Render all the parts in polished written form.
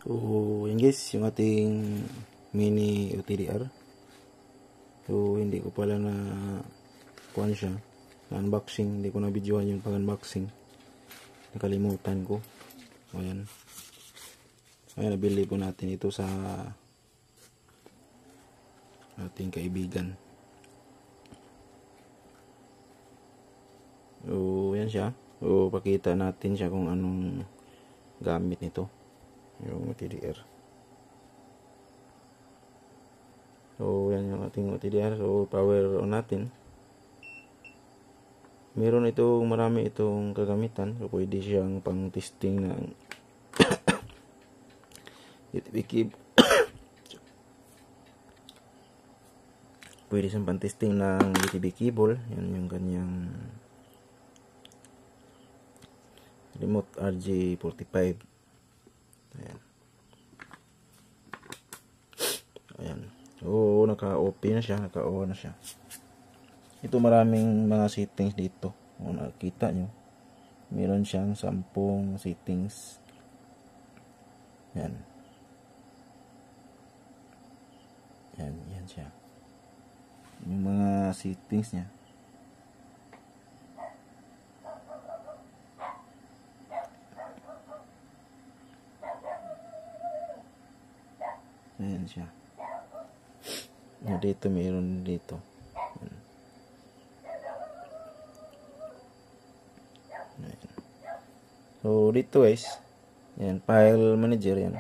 So, yan guys, yung ating mini UTDR. So, hindi ko pala na kuhan siya, na unboxing. Hindi ko na videohan yung pag-unboxing. Nakalimutan ko. Ayan. Ayan, nabili po natin ito sa ating kaibigan. So, yan siya. So, pakita natin siya kung anong gamit nito. Yung UTDR. So, yan yung ating UTDR. So, power on natin. Meron itong marami itong kagamitan. So, pwede siyang pang testing ng USB cable. Pwede siyang pang testing ng USB cable. Yan yung kanyang remote RJ45. Ayan. Ayan. So, naka-open na siya. Naka-on na siya. Ito maraming mga settings dito. Kung nakikita nyo, meron siyang 10 settings. Yan. Yan. Yan siya. Yung mga settings niya. Ayan siya. Dito meron dito. Ayan. So dito guys, yan, file manager yan.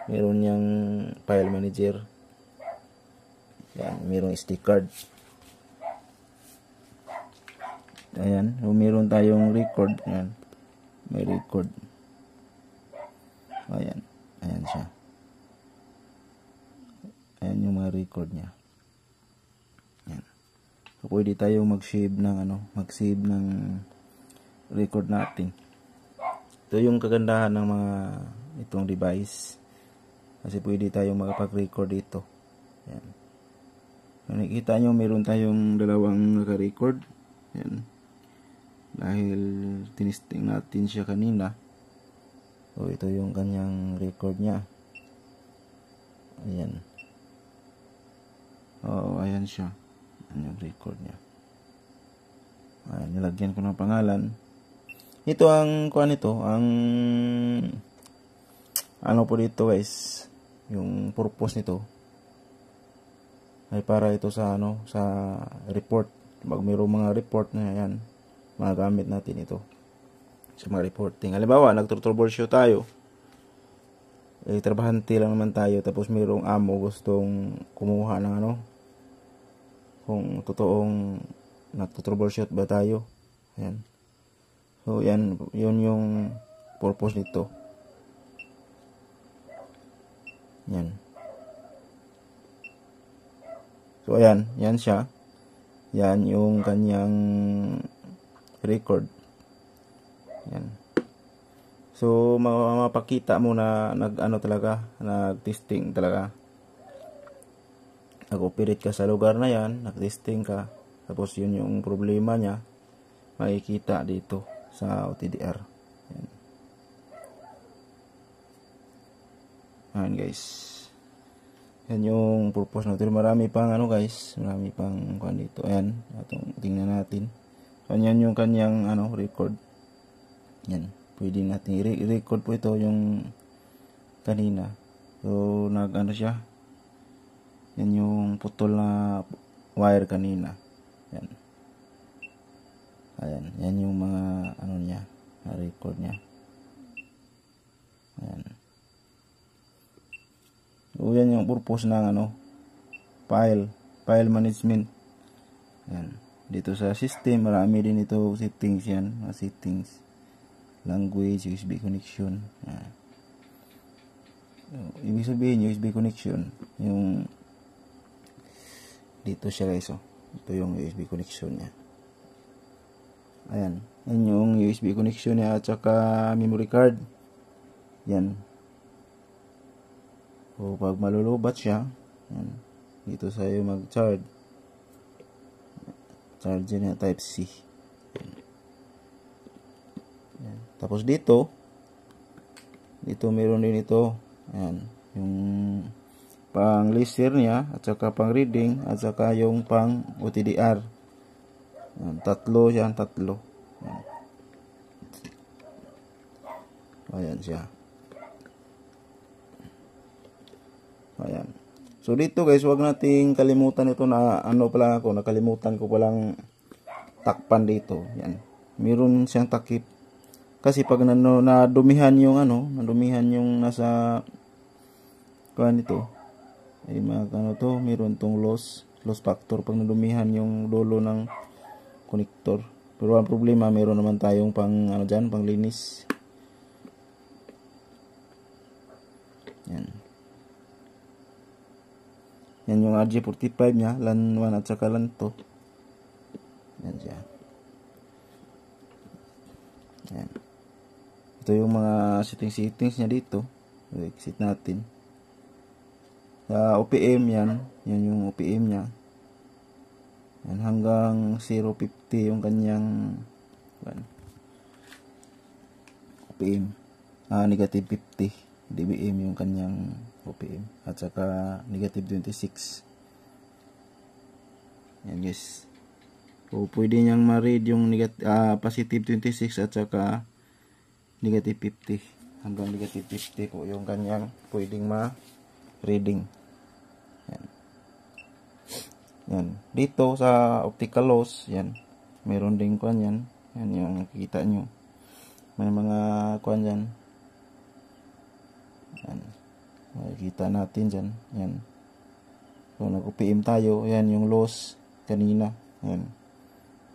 Meron yang file manager. Yan, merong SD card. Ayan, so meron tayong record. Yan. May record. Ayan. Ayan siya. Ayan yung mga record niya. Ayan. So, pwede tayong mag-save ng mag-save ng record natin. Ito yung kagandahan ng mga itong device. Kasi pwede tayong makapag-record dito. Ayan. So, nakikita nyo, meron tayong dalawang naka-record. Ayan. Dahil tinisting natin siya kanina. So, ito yung kanyang record niya. Ayan. Oh, ayan siya. Ayan yung record niya. Ayan, nilagyan ko ng pangalan. Ito ang kuha nito, ang ano po dito guys, yung purpose nito ay para ito sa sa report. Pag mayroong mga report na yan, magagamit natin ito sa mga reporting. Halimbawa, nagtro-troubleshoot tayo. Trabahante lang naman tayo, tapos mayroong amo gustong kumuha ng kung totoong nagtro-troubleshoot ba tayo. Ayan. So yan, yun yung purpose nito. Yan. So ayan, yan siya. Yan yung kanyang record. Yan. So mapakita mo na nag-testing talaga. Nag-operate ka sa lugar na yan, nag-testing ka. Tapos yun yung problema niya, makikita dito sa UTDR. Yan. Ayan guys. Yan yung purpose natin. Marami pang guys, marami pang kuan dito. Ayan, atong tingnan natin. So yan yung kanyang record. Yan, pwede natin i-record po ito yung kanina. So siya. Yan yung putol na wire kanina. Yan. Ayan, yan yung mga niya, record niya. Ayan. So yan yung purpose ng file management. Ayan. Dito sa system, marami din ito settings yan, mga settings. Language, USB connection. Ayan. So, ibig sabihin USB connection, yung dito siya guys. Ito yung USB connection niya. Ayan. Yan yung USB connection niya at saka memory card. Yan. So, pag malulubat siya, yan, dito sa'yo mag-charge. Charger niya type C. Yan. Yan. Tapos dito, Dito meron din ito. Ayan. Yung pang laser niya, at saka pang reading, at saka yung pang OTDR. Ayan. Tatlo siya, tatlo. Ayan. Ayan siya. Ayan. So dito guys, wag nating kalimutan ito na ano pala ako, nakalimutan ko palang takpan dito. Yan. Meron siyang takip. Kasi pag nadumihan yung nadumihan yung nasa kuan nito, ay to, meron tong loss factor pag nadumihan yung dulo ng connector. Pero ang problema, meron naman tayong pang pang linis. Yan. Yan yung RJ45 niya, LAN 1 at saka LAN 2. Yan siya. Yan. Ito yung mga settings niya dito. Exit natin. Sa OPM yan. Yan yung OPM niya. Yan, hanggang 050 yung kanyang OPM. Negative 50 dBm yung kanyang OPM. At saka negative 26. Yan guys. So, pwede niyang ma-read yung positive 26 at saka negative 50. Hanggang negative 50 po yung kanyang pwedeng ma-reading. Yan. Yan. Dito sa optical loss, yan. Meron din kuan yan. Yan yung nakikita nyo. May mga kuan yan. Yan. Makikita natin dyan. Yan. So, nag-UPM tayo. Yan yung loss kanina. Yan.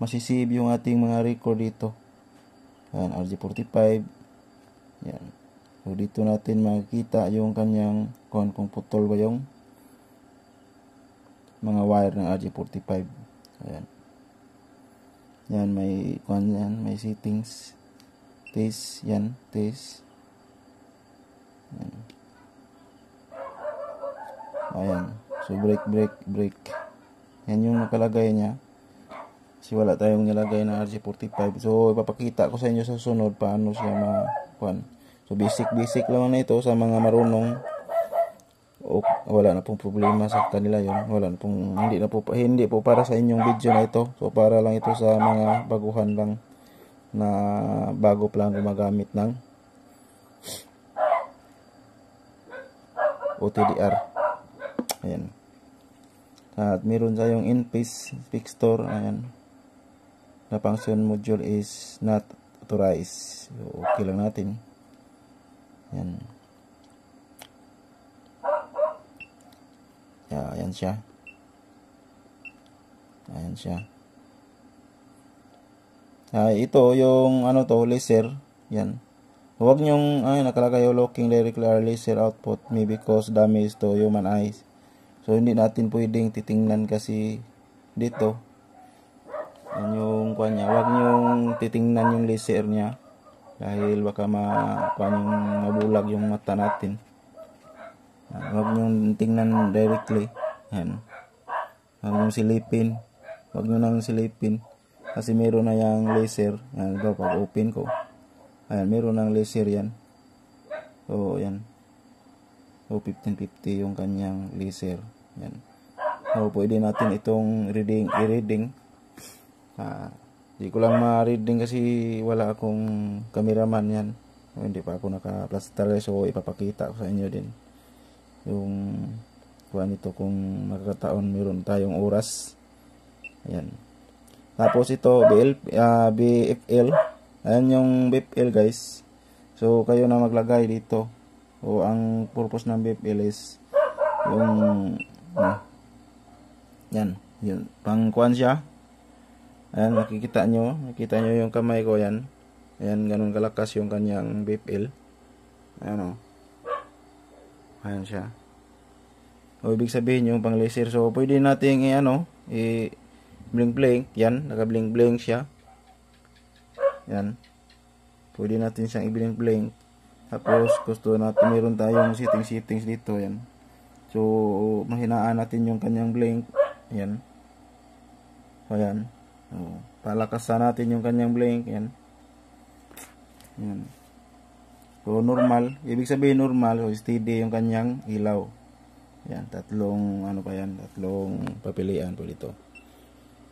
Masisave yung ating mga record dito. Yan. RJ45. Yan. So, dito natin makikita yung kanyang kung putol ba yung mga wire ng RJ45. Ayan. Yan. May kuan yan. May settings. Test. Yan. Test. Yan. Ayan. So, break. Yan yung nakalagay niya. Kasi wala tayong nilagay na RJ45. So, ipapakita ko sa inyo sa sunod paano siya ma-kuan. So, basic lang na ito sa mga marunong. O, wala na pong problema sa kanila yon. Wala na pong, hindi po para sa inyong video na ito. So, para lang ito sa mga baguhan lang na bago pa lang gumagamit ng OTDR. Ayan. At meron tayong in-phase fixture. Ayan. The function module is not authorized. So, okay lang natin. Ayan. Ayan siya. Ayan siya. Ito yung laser. Yan. Huwag nyong nakalagay yung looking directly or laser output may because damage to human eyes. So hindi natin pwedeng titingnan kasi dito. Yan yung kuha niya. Huwag nyong titingnan yung laser niya dahil baka mabulag yung mata natin. Huwag nyong tingnan directly. Yan. Huwag nyong silipin. Huwag nyo nang silipin. Kasi meron na yung laser. Yan, diba, pag open ko. Ayan, meron ng laser yan. So, yan. So, 1550 yung kanyang laser. Yan. So, pwede natin itong i-reading. Hindi ko lang ma-reading kasi wala akong cameraman yan. So, hindi pa ako naka-plaster. So, ipapakita ko sa inyo din. Yung kuha nito kung magkataon meron tayong oras. Ayan. Tapos ito BFL. Ayan yung BFL guys. So kayo na maglagay dito. O ang purpose ng BFL is yung yan, yun. Pang kuan siya. Ayan, nakikita nyo yung kamay ko yan. Ayan, ganun kalakas yung kanyang BFL. Ayan o. Ayan siya. O ibig sabihin yung pang laser. So pwede nating blink. Yan, naka-blink siya. Yan. Pwede natin siyang i-blink. Tapos, gusto natin, meron tayong settings dito. Yan. So, mahinaan natin yung kanyang blink. Yan. So, yan. Palakasan natin yung kanyang blink. Yan. Yan. So normal, ibig sabihin normal, so steady yung kanyang ilaw. Yan, tatlong ano pa yan, tatlong papilian po dito.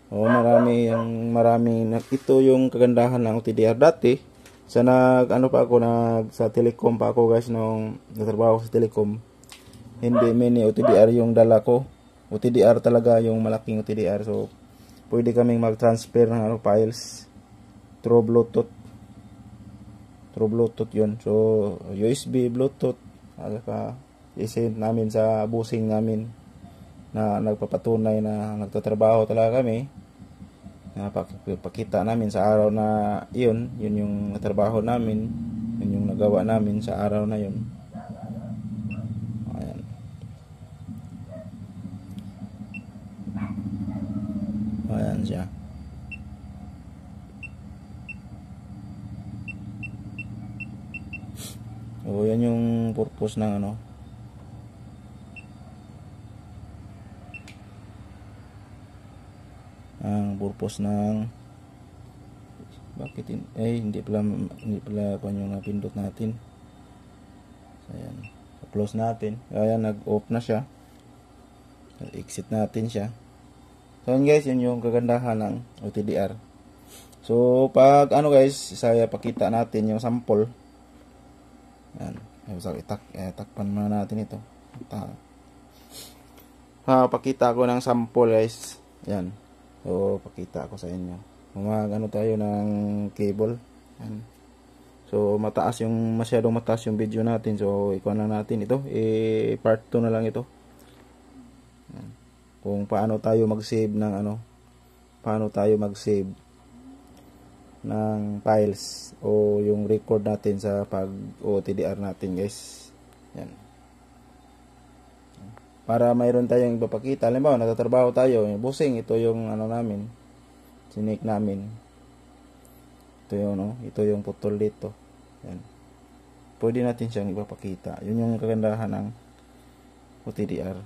Maraming ito yung kagandahan ng OTDR dati. Sa sa telecom pa ako guys nung nagtrabaho sa telecom. Hindi mini OTDR yung dala ko. OTDR talaga yung malaking OTDR. So pwede kaming mag-transfer ng files through Bluetooth. Through Bluetooth 'yun. So USB, Bluetooth, i-send namin sa busing namin na nagpapatunay na nagtatrabaho talaga kami. Pakita namin sa araw na yun yung trabaho namin, yun yung nagawa namin sa araw na yun. Ayan. Ayan siya. So yan yung purpose ng ang purpose ng hindi pala kung yung napindot natin. So, ayan. So, close natin. Ayan, nag-off na siya. Exit natin siya. So yun guys, yun yung kagandahan ng OTDR. So pag guys, saya pakita natin yung sample. Ayan. Takpan muna natin ito. Pakita ko ng sample guys. Ayan. So, pakita ko sa inyo. Tayo ng cable. Ayan. So, masyadong mataas yung video natin. So, ikuha na natin ito. Part 2 na lang ito. Ayan. Kung paano tayo mag-save ng files o yung record natin sa pag-OTDR natin guys. Ayan. Para mayroon tayong ipapakita. Halimbawa, natatrabaho tayo, busing, ito yung namin, sinik namin. Ito yung putol dito. Yan. Pwede natin siyang ipapakita. Yun yung kagandahan ng OTDR.